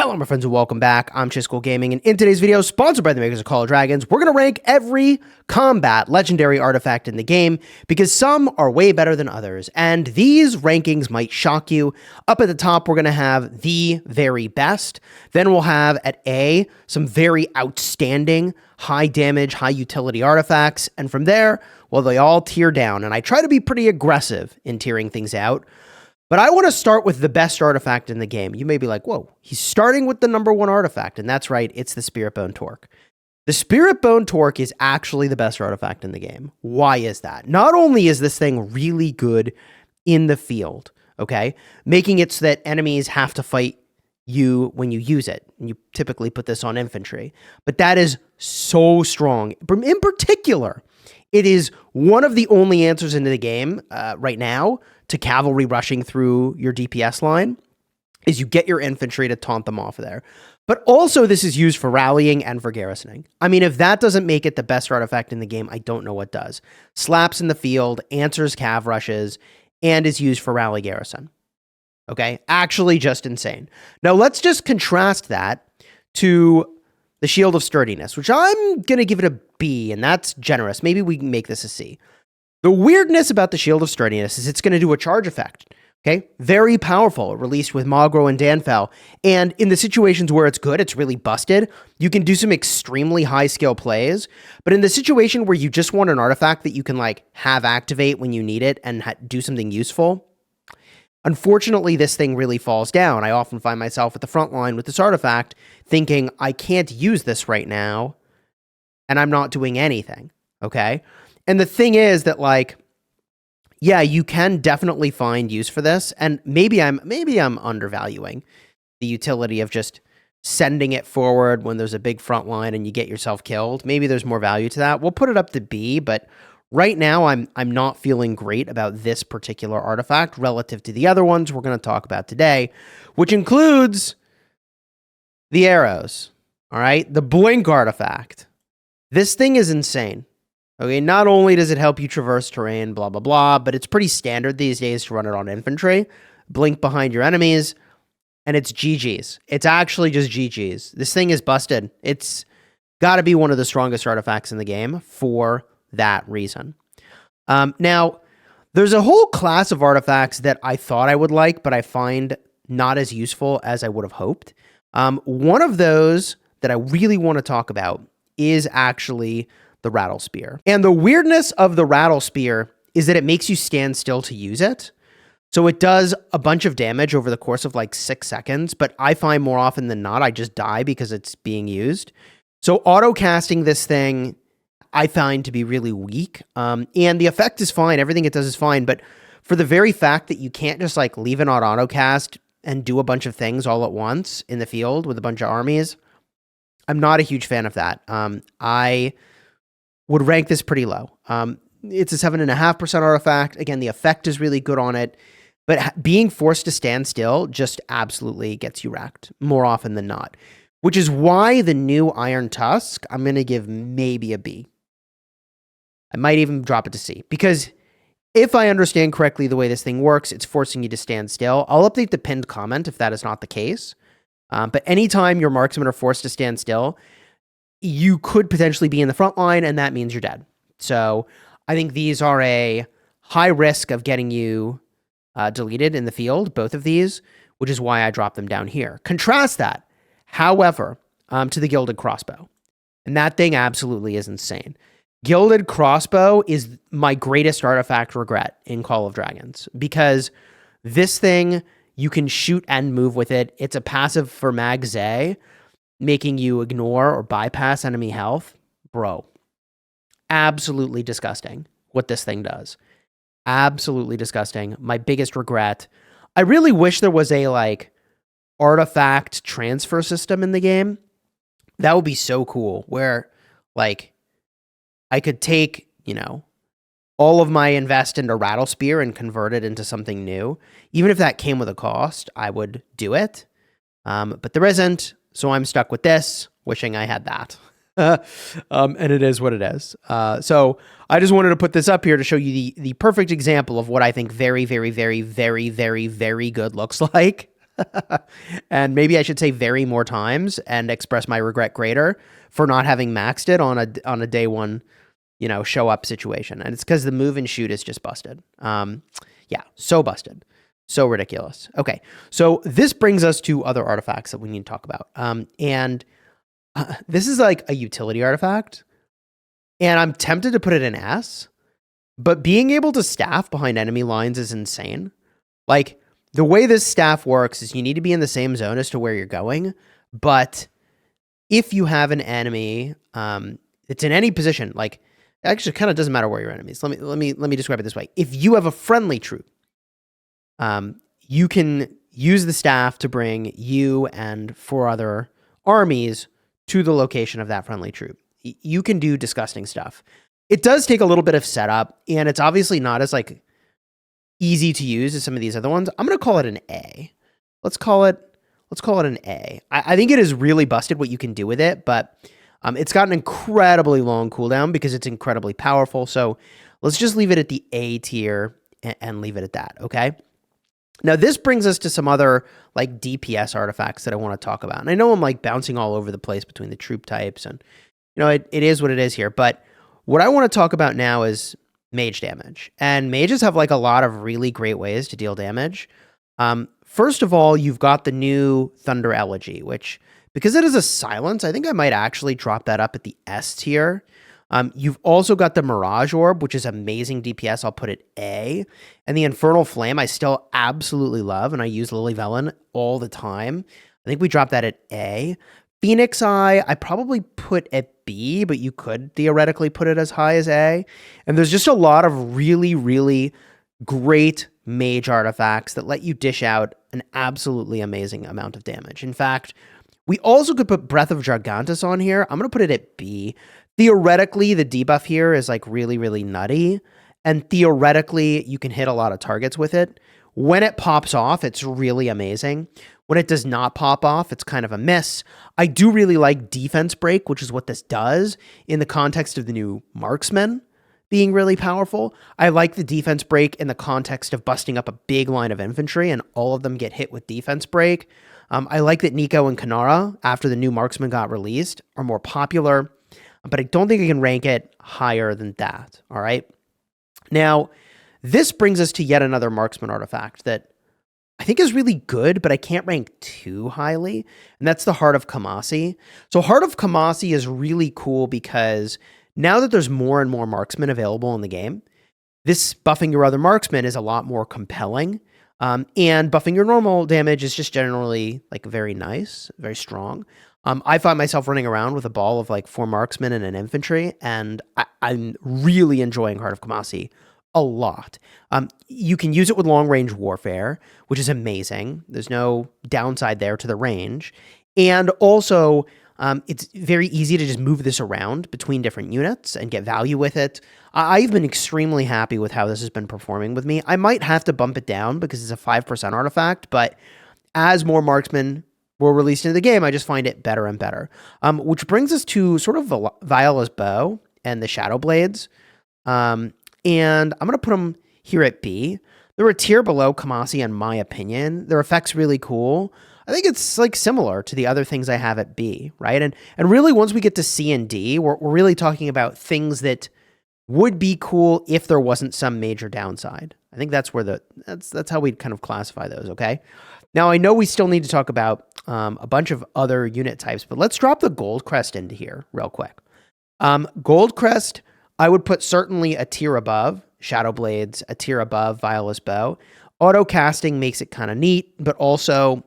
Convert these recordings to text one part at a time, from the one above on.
Hello, my friends, and welcome back. I'm Chisgule Gaming, and in today's video, sponsored by the makers of Call of Dragons, we're going to rank every combat legendary artifact in the game because some are way better than others, and these rankings might shock you. Up at the top, we're going to have the very best. Then we'll have at A, some very outstanding, high damage, high utility artifacts, and from there, well, they all tier down, and I try to be pretty aggressive in tiering things out. But I want to start with the best artifact in the game. You may be like, whoa, he's starting with the #1 artifact. And that's right, it's the Spirit Bone Torque. The Spirit Bone Torque is actually the best artifact in the game. Why is that? Not only is this thing really good in the field, okay, making it so that enemies have to fight you when you use it. And you typically put this on infantry. But that is so strong. In particular, it is one of the only answers into the game right now to cavalry rushing through your DPS line, is you get your infantry to taunt them off of there. But also this is used for rallying and for garrisoning. I mean, if that doesn't make it the best artifact in the game, I don't know what does. Slaps in the field, answers cav rushes, and is used for rally garrison. Okay, actually just insane. Now let's just contrast that to the Shield of Sturdiness, which I'm going to give it a B, and that's generous. Maybe we can make this a C. The weirdness about the Shield of Sturdiness is it's going to do a charge effect, okay? Very powerful, released with Magro and Danfell, and in the situations where it's good, it's really busted, you can do some extremely high-skill plays, but in the situation where you just want an artifact that you can, like, have activate when you need it and do something useful, unfortunately, this thing really falls down. I often find myself at the front line with this artifact thinking, I can't use this right now, and I'm not doing anything, okay? And the thing is that, like, yeah, you can definitely find use for this, and maybe I'm undervaluing the utility of just sending it forward when there's a big front line and you get yourself killed. Maybe there's more value to that. We'll put it up to B, but right now I'm not feeling great about this particular artifact relative to the other ones we're going to talk about today, which includes the arrows. All right, the blink artifact. This thing is insane. Okay, not only does it help you traverse terrain, blah, blah, blah, but it's pretty standard these days to run it on infantry. Blink behind your enemies, and it's GG's. It's actually just GG's. This thing is busted. It's got to be one of the strongest artifacts in the game for that reason. Now, there's a whole class of artifacts that I thought I would like, but I find not as useful as I would have hoped. One of those that I really want to talk about is actually the Rattle Spear. And the weirdness of the Rattle Spear is that it makes you stand still to use it. So it does a bunch of damage over the course of like 6 seconds, but I find more often than not, I just die because it's being used. So auto-casting this thing, I find to be really weak. And the effect is fine. Everything it does is fine. But for the very fact that you can't just like leave it on auto-cast and do a bunch of things all at once in the field with a bunch of armies, I'm not a huge fan of that. I would rank this pretty low. It's a 7.5% artifact. Again, the effect is really good on it, but being forced to stand still just absolutely gets you wrecked more often than not, which is why the new Iron Tusk, I'm going to give maybe a B. I might even drop it to C, because if I understand correctly the way this thing works, it's forcing you to stand still. I'll update the pinned comment if that is not the case. But anytime your marksmen are forced to stand still, you could potentially be in the front line, and that means you're dead. So I think these are a high risk of getting you deleted in the field, both of these, which is why I dropped them down here. Contrast that, however, to the Gilded crossbow. And that thing absolutely is insane. Gilded crossbow is my greatest artifact regret in Call of Dragons, because this thing, you can shoot and move with it. It's a passive for Mag Zay, making you ignore or bypass enemy health. Bro, absolutely disgusting what this thing does. Absolutely disgusting. My biggest regret. I really wish there was a, like, artifact transfer system in the game. That would be so cool, where, like, I could take, you know, all of my invest into Rattle Spear and convert it into something new. Even if that came with a cost, I would do it. But there isn't. So I'm stuck with this, wishing I had that. And it is what it is. So I just wanted to put this up here to show you the perfect example of what I think very, very, very, very, very, very good looks like. And maybe I should say very more times and express my regret greater for not having maxed it on a day one, show up situation. And it's because the move and shoot is just busted. Yeah, so busted. So ridiculous. Okay, so this brings us to other artifacts that we need to talk about. This is like a utility artifact, and I'm tempted to put it in S, but being able to staff behind enemy lines is insane. Like, the way this staff works is you need to be in the same zone as to where you're going, but if you have an enemy, it's in any position, like, actually kind of doesn't matter where your enemy is. Let me describe it this way. If you have a friendly troop, you can use the staff to bring you and 4 other armies to the location of that friendly troop. You can do disgusting stuff. It does take a little bit of setup, and it's obviously not as like easy to use as some of these other ones. I'm going to call it an A. Let's call it an A. I think it is really busted what you can do with it, but it's got an incredibly long cooldown because it's incredibly powerful. So let's just leave it at the A tier and leave it at that, okay? Now, this brings us to some other like DPS artifacts that I want to talk about. And I know I'm like bouncing all over the place between the troop types, and it is what it is here. But what I want to talk about now is mage damage. And mages have like a lot of really great ways to deal damage. First of all, you've got the new Thunder Elegy, which, because it is a silence, I think I might actually drop that up at the S tier. You've also got the Mirage Orb, which is amazing DPS. I'll put it A. And the Infernal Flame, I still absolutely love, and I use Lily Velen all the time. I think we dropped that at A. Phoenix Eye, I probably put at B, but you could theoretically put it as high as A. And there's just a lot of really, really great mage artifacts that let you dish out an absolutely amazing amount of damage. In fact, we also could put Breath of Gigantus on here. I'm going to put it at B. Theoretically, the debuff here is like really, really nutty. And theoretically, you can hit a lot of targets with it. When it pops off, it's really amazing. When it does not pop off, it's kind of a miss. I do really like Defense Break, which is what this does in the context of the new Marksman being really powerful. I like the Defense Break in the context of busting up a big line of infantry and all of them get hit with Defense Break. I like that Nico and Kanara, after the new Marksman got released, are more popular, but I don't think I can rank it higher than that, all right? Now, this brings us to yet another Marksman artifact that I think is really good, but I can't rank too highly, and that's the Heart of Kamasi. So Heart of Kamasi is really cool because now that there's more and more Marksmen available in the game, this buffing your other Marksmen is a lot more compelling, and buffing your normal damage is just generally like very nice, very strong. I find myself running around with a ball of like 4 Marksmen and an Infantry, and I'm really enjoying Heart of Kamasi a lot. You can use it with long-range warfare, which is amazing. There's no downside there to the range. And also, it's very easy to just move this around between different units and get value with it. I've been extremely happy with how this has been performing with me. I might have to bump it down because it's a 5% artifact, but as more Marksmen were released into the game, I just find it better and better. Which brings us to sort of Viola's Bow and the Shadow Blades. And I'm going to put them here at B. They're a tier below Kamasi in my opinion. Their effect's really cool. I think it's like similar to the other things I have at B, right? And really once we get to C and D, we're really talking about things that would be cool if there wasn't some major downside. I think that's where that's how we'd kind of classify those, okay? Now, I know we still need to talk about a bunch of other unit types, but let's drop the Gold Crest into here real quick. Gold Crest, I would put certainly a tier above Shadow Blades, a tier above Viola's Bow. Auto casting makes it kind of neat, but also,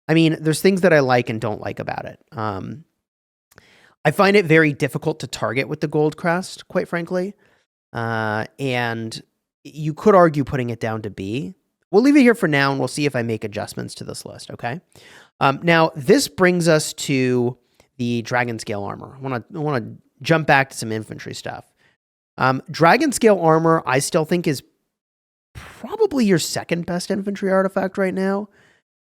I mean, there's things that I like and don't like about it. I find it very difficult to target with the Gold Crest, quite frankly. And you could argue putting it down to B. We'll leave it here for now, and we'll see if I make adjustments to this list, okay? Now, this brings us to the Dragon Scale Armor. I want to jump back to some infantry stuff. Dragon Scale Armor, I still think is probably your second best infantry artifact right now.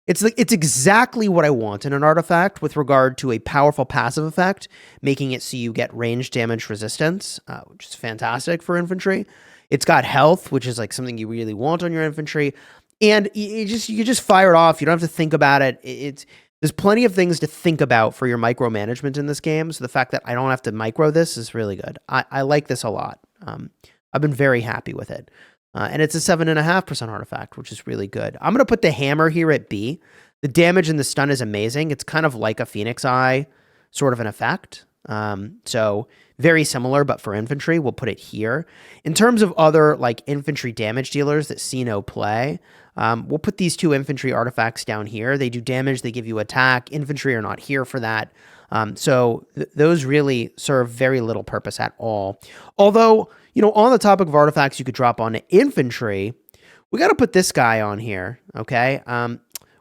It's exactly what I want in an artifact with regard to a powerful passive effect, making it so you get range damage resistance, which is fantastic for infantry. It's got health, which is like something you really want on your infantry. And you can just fire it off. You don't have to think about it. There's plenty of things to think about for your micromanagement in this game. So the fact that I don't have to micro this is really good. I like this a lot. I've been very happy with it. And it's a 7.5% artifact, which is really good. I'm going to put the hammer here at B. The damage and the stun is amazing. It's kind of like a Phoenix Eye sort of an effect. So very similar, but for infantry, we'll put it here. In terms of other like infantry damage dealers that see no play, we'll put these two infantry artifacts down here. They do damage, they give you attack. Infantry are not here for that. So those really serve very little purpose at all. Although, you know, on the topic of artifacts you could drop on infantry, we got to put this guy on here, okay?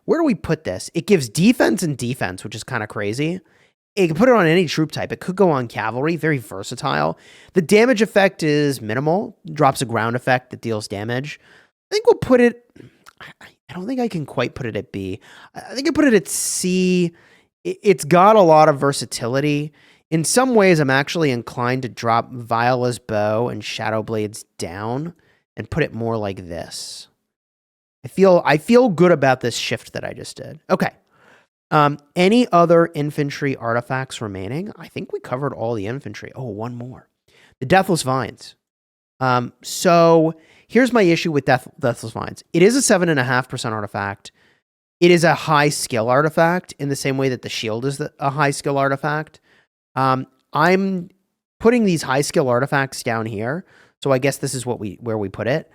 Where do we put this? It gives defense and defense, which is kind of crazy. You can put it on any troop type. It could go on cavalry, very versatile. The damage effect is minimal, drops a ground effect that deals damage. I think we'll put it, I don't think I can quite put it at B. I think I put it at C. It's got a lot of versatility. In some ways, I'm actually inclined to drop Viola's bow and Shadow Blades down and put it more like this. I feel good about this shift that I just did. Okay. Any other infantry artifacts remaining? I think we covered all the infantry. Oh, one more. The Deathless Vines. So here's my issue with Deathless Vines. It is a 7.5% artifact. It is a high skill artifact in the same way that the shield is a high skill artifact. I'm putting these high skill artifacts down here. So I guess this is where we put it.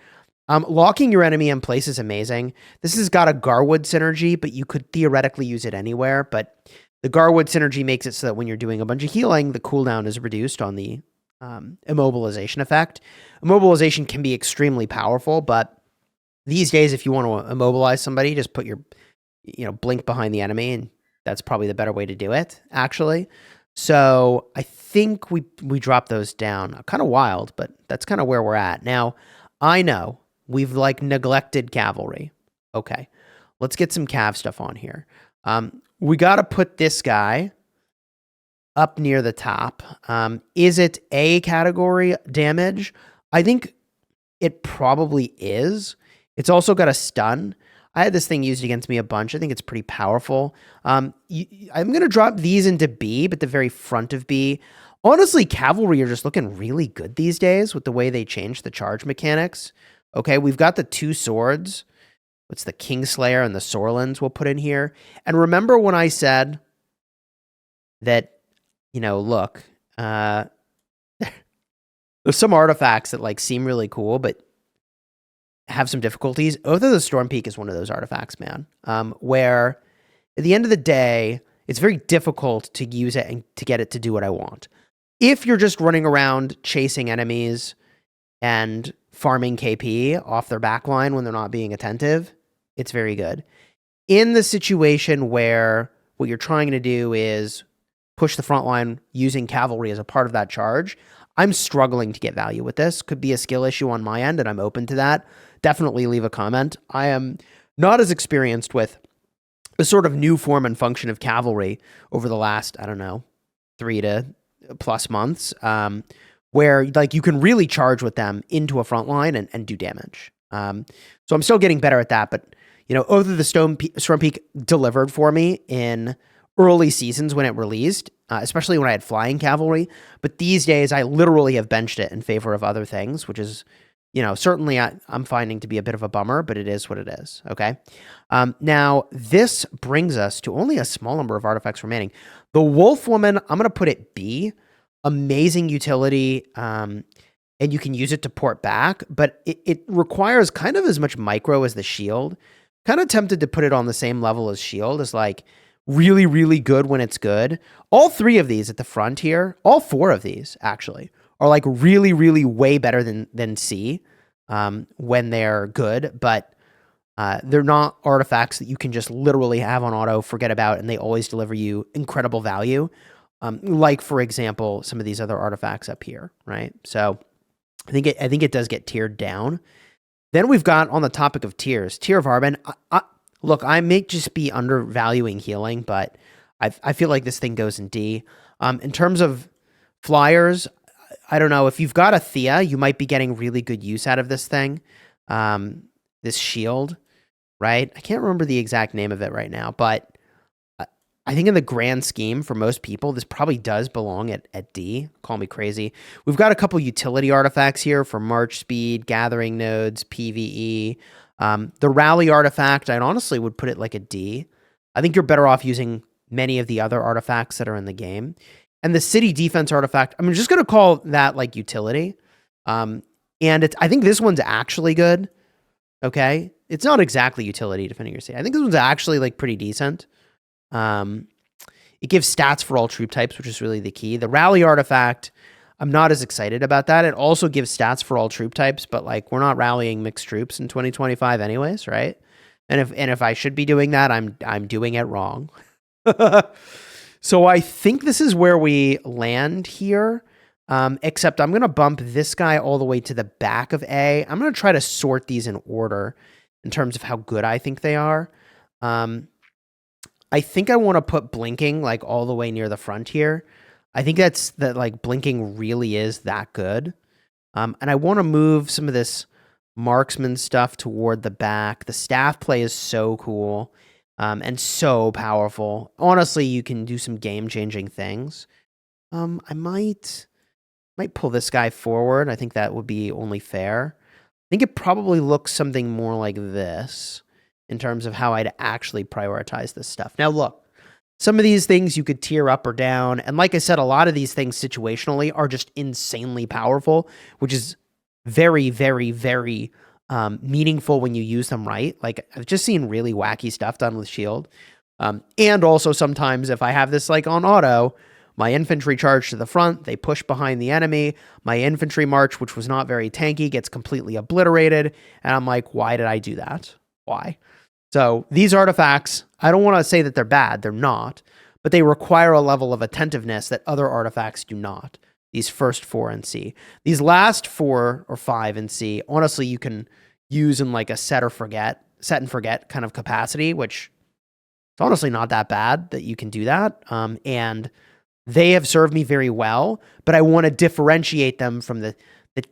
Locking your enemy in place is amazing. This has got a Garwood synergy, but you could theoretically use it anywhere. But the Garwood synergy makes it so that when you're doing a bunch of healing, the cooldown is reduced on the immobilization effect. Immobilization can be extremely powerful, but these days, if you want to immobilize somebody, just put your, blink behind the enemy, and that's probably the better way to do it, actually. So I think we drop those down. Kind of wild, but that's kind of where we're at. Now, I know we've neglected cavalry. Okay, let's get some cav stuff on here. We got to put this guy up near the top. Is it A category damage? I think it probably is. It's also got a stun. I had this thing used against me a bunch. I think it's pretty powerful. I'm going to drop these into B, but the very front of B. Honestly, cavalry are just looking really good these days with the way they changed the charge mechanics. Okay, we've got the two swords. What's the Kingslayer and the Sorlins we'll put in here. And remember when I said that, look, there's some artifacts that seem really cool, but have some difficulties. Oath of the Storm Peak is one of those artifacts, man, where at the end of the day, it's very difficult to use it and to get it to do what I want. If you're just running around chasing enemies and farming KP off their backline when they're not being attentive, it's very good. In the situation where what you're trying to do is push the front line using cavalry as a part of that charge, I'm struggling to get value with this. Could be a skill issue on my end, and I'm open to that. Definitely leave a comment. I am not as experienced with a sort of new form and function of cavalry over the last, 3 to plus months, where you can really charge with them into a front line and do damage. So I'm still getting better at that, but Oath of the Storm Peak delivered for me in early seasons when it released, especially when I had flying cavalry. But these days, I literally have benched it in favor of other things, which is, certainly I'm finding to be a bit of a bummer, but it is what it is, okay? Now, this brings us to only a small number of artifacts remaining. The Wolf Woman, I'm going to put it B. Amazing utility, and you can use it to port back, but it requires kind of as much micro as the shield. Kind of tempted to put it on the same level as shield, as really, really good when it's good. All three of these at the front here, all four of these actually, are really, really way better than C when they're good, but they're not artifacts that you can just literally have on auto, forget about, and they always deliver you incredible value. For example, some of these other artifacts up here, right? So I think it does get tiered down. Then we've got, on the topic of tiers, Tier of Harbin. Look, I may just be undervaluing healing, but I feel like this thing goes in D. In terms of flyers, I don't know. If you've got a Thea, you might be getting really good use out of this thing, this shield. right? I can't remember the exact name of it right now, but I think in the grand scheme for most people, this probably does belong at D. Call me crazy. We've got a couple utility artifacts here for March Speed, Gathering Nodes, PvE. The Rally artifact, I honestly would put it like a D. I think you're better off using many of the other artifacts that are in the game. And the City Defense artifact, I'm just going to call that like utility. And I think this one's actually good. Okay? It's not exactly utility defending your city. I think this one's actually like pretty decent. It gives stats for all troop types, which is really the key. The Rally artifact, I'm not as excited about that. It also gives stats for all troop types, but like we're not rallying mixed troops in 2025 anyways, right? And if I should be doing that, I'm doing it wrong. So I think this is where we land here. Except I'm going to bump this guy all the way to the back of A. I'm going to try to sort these in order in terms of how good I think they are. I think I want to put blinking like all the way near the front here. I think that like blinking really is that good. And I want to move some of this marksman stuff toward the back. The staff play is so cool and so powerful. Honestly, you can do some game-changing things. I might pull this guy forward. I think that would be only fair. I think it probably looks something more like this in terms of how I'd actually prioritize this stuff. Now, look, some of these things you could tier up or down. And like I said, a lot of these things situationally are just insanely powerful, which is very, very, very meaningful when you use them right. Like I've just seen really wacky stuff done with shield. And also sometimes if I have this like on auto, my infantry charge to the front, they push behind the enemy. My infantry march, which was not very tanky, gets completely obliterated. And I'm like, why did I do that? Why? So these artifacts, I don't want to say that they're bad. They're not. But they require a level of attentiveness that other artifacts do not. These first 4 in C. These last 4 or 5 in C, honestly, you can use in like a set and forget kind of capacity, which is honestly not that bad that you can do that. And they have served me very well, but I want to differentiate them from the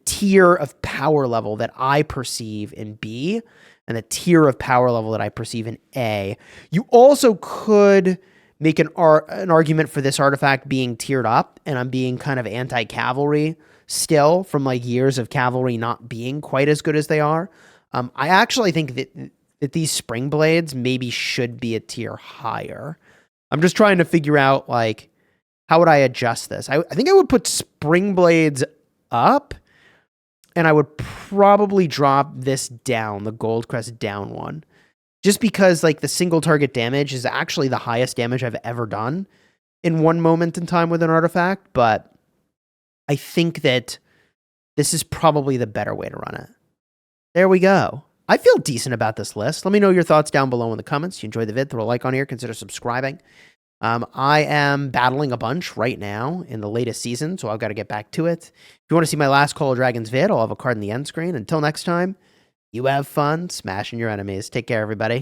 tier of power level that I perceive in B and the tier of power level that I perceive in A. You also could make an argument for this artifact being tiered up, and I'm being kind of anti-cavalry still from like years of cavalry not being quite as good as they are. I actually think that these spring blades maybe should be a tier higher. I'm just trying to figure out like, how would I adjust this? I think I would put spring blades up, and I would probably drop this down, the gold crest down one. Just because like the single target damage is actually the highest damage I've ever done in one moment in time with an artifact, but I think that this is probably the better way to run it. There we go. I feel decent about this list. Let me know your thoughts down below in the comments. If you enjoyed the vid, throw a like on here, consider subscribing. I am battling a bunch right now in the latest season, so I've got to get back to it. If you want to see my last Call of Dragons vid, I'll have a card in the end screen. Until next time, you have fun smashing your enemies. Take care, everybody.